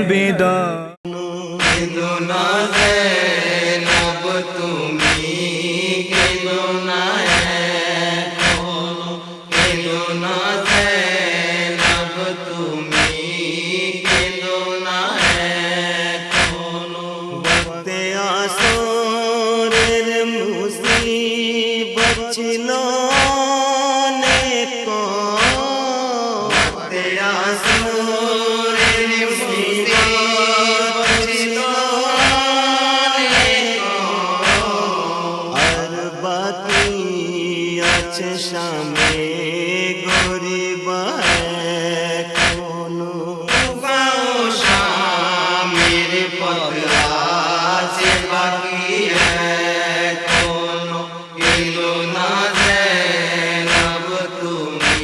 বিদায়। কেঁদো না জৈনব তুমি, কেঁদো না এখনো, কেঁদো না জৈনব তুমি, কেঁদো না এখনো। বক্তে আসরের মুসিবত ছিল অনেক কম, বক্তে আসরের মুসিবত ছিল অনেক কম। আর বাকি আছে সামনে গরিব এখনো। গাও স্বামীর পথ আছে বাকি এখনো, কেঁদো না জৈনব তুমি,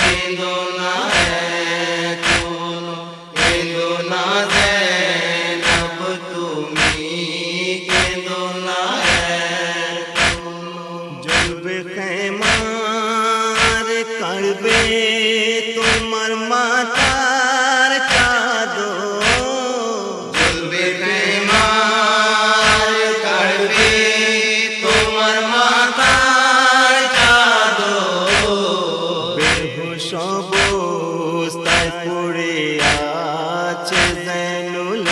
কেঁদো না এখনো, কেঁদো না জৈনব তুমি, কেঁদো না এখনো। জ্বলবে খেমার কাড়বে তোমার মাথার চাদর, জ্বলবে খেমার কাড়বে তোমার মাথার চাদর। বেহুশ অবস্থায় পড়ে আছে জৈনুল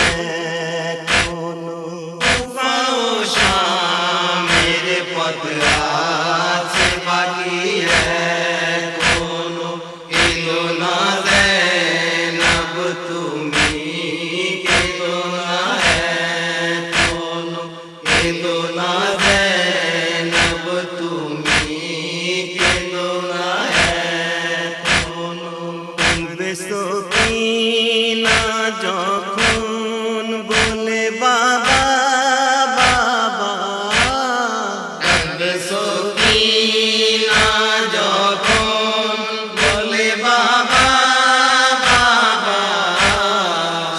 এখনো। গাও স্বামীর পথ আছে বাকি এখনো, কেঁদো না জৈনব তুমি, কেঁদো না এখনো, কেঁদো না জৈনব তুমি, কেঁদো না এখনো। কাঁদবে সকিনা যখন বলে বাবা বাবা, কাঁদবে সকিনা যখন বলে বাবা বাবা।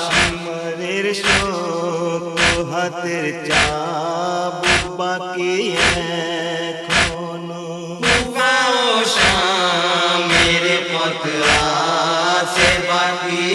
সিমরের শক্ত হাতের চাবুক বাকি এখনো। গাও স্বামীর পথ আছে বাকি